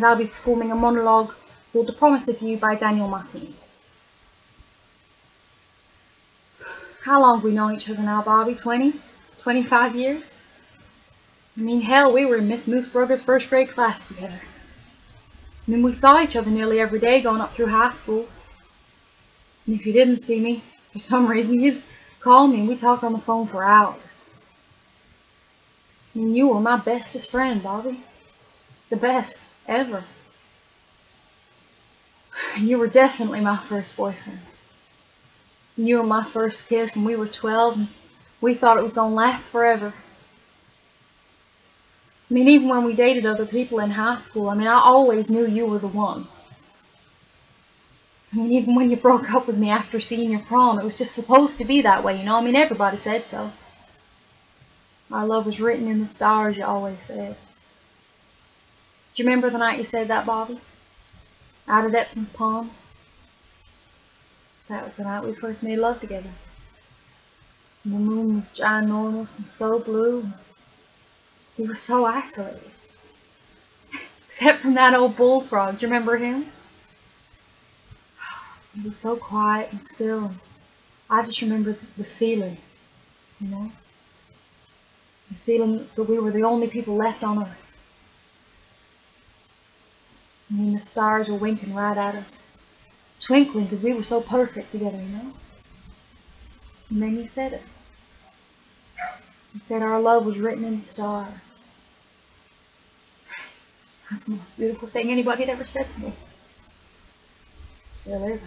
and I'll be performing a monologue called The Promise of You by Daniel Martine. How long have we known each other now, Bobby? 20? 25 years? I mean, hell, we were in Miss Moosebrugger's first grade class together. I mean, we saw each other nearly every day going up through high school. And if you didn't see me, for some reason, you'd call me and we'd talk on the phone for hours. I mean, you were my bestest friend, Bobby. The best, ever. And you were definitely my first boyfriend. And you were my first kiss, and we were 12, and we thought it was going to last forever. I mean, even when we dated other people in high school, I mean, I always knew you were the one. I mean, even when you broke up with me after senior prom, it was just supposed to be that way, you know? I mean, everybody said so. Our love was written in the stars, you always said. Do you remember the night you said that, Bobby? Out at Epson's Pond? That was the night we first made love together. And the moon was ginormous and so blue. We were so isolated. Except from that old bullfrog. Do you remember him? He was so quiet and still. I just remember the feeling, you know? The feeling that we were the only people left on Earth. I mean, the stars were winking right at us. Twinkling because we were so perfect together, you know? And then you said it. You said our love was written in the stars. That's the most beautiful thing anybody had ever said to me. Still is.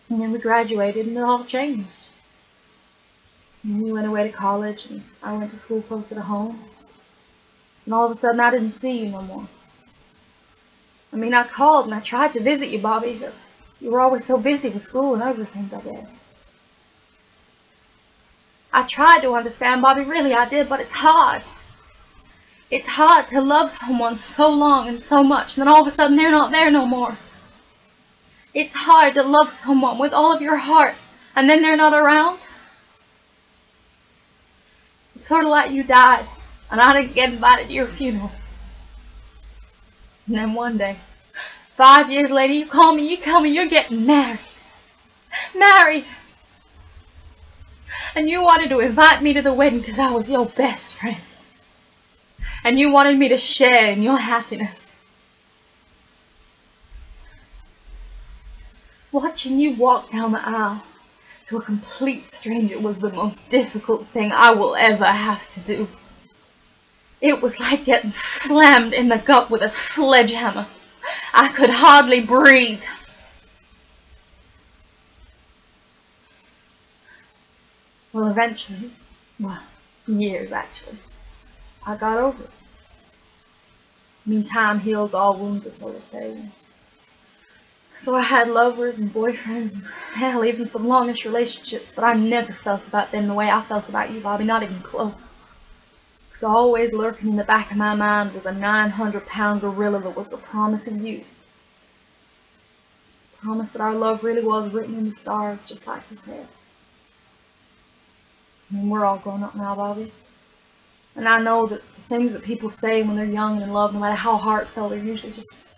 And then we graduated and it all changed. And you went away to college and I went to school closer to home. And all of a sudden I didn't see you no more. I mean, I called and I tried to visit you, Bobby, but you were always so busy with school and other things, I guess. I tried to understand, Bobby, really I did, but it's hard. It's hard to love someone so long and so much, and then all of a sudden they're not there no more. It's hard to love someone with all of your heart, and then they're not around. It's sort of like you died, and I didn't get invited to your funeral. And then one day, 5 years later, you call me, you tell me you're getting married. Married! And you wanted to invite me to the wedding because I was your best friend. And you wanted me to share in your happiness. Watching you walk down the aisle to a complete stranger was the most difficult thing I will ever have to do. It was like getting slammed in the gut with a sledgehammer. I could hardly breathe. Well, eventually, years actually, I got over it. I mean, time heals all wounds, as sort of say. So I had lovers and boyfriends, and hell, even some longish relationships, but I never felt about them the way I felt about you, Bobby, not even close. Because always lurking in the back of my mind was a 900-pound gorilla that was the promise of you. The promise that our love really was written in the stars, just like you said. I mean, we're all grown up now, Bobby. And I know that the things that people say when they're young and in love, no matter how heartfelt, are usually just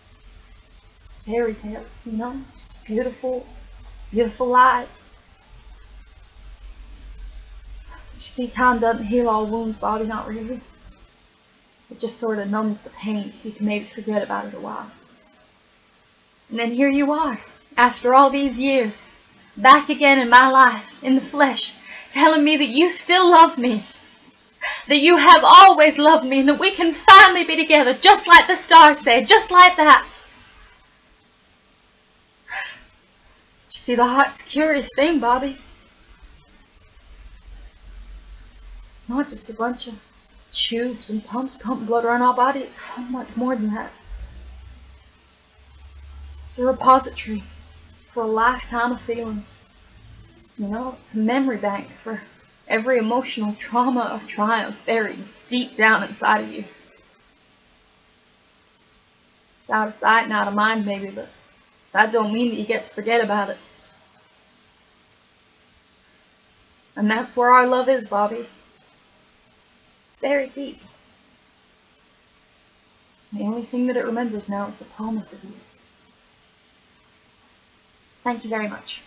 fairy tales, you know? Just beautiful, beautiful lies. But you see, time doesn't heal all wounds, Bobby, not really. It just sort of numbs the pain so you can maybe forget about it a while. And then here you are, after all these years, back again in my life, in the flesh, telling me that you still love me. That you have always loved me and that we can finally be together just like the stars say, just like that. You see, the heart's a curious thing, Bobby. It's not just a bunch of tubes and pumps pumping blood around our body. It's so much more than that. It's a repository for a lifetime of feelings. You know, it's a memory bank for every emotional trauma or triumph buried deep down inside of you. It's out of sight and out of mind maybe, but that don't mean that you get to forget about it. And that's where our love is, Bobby. It's very deep. The only thing that it remembers now is the promise of you. Thank you very much.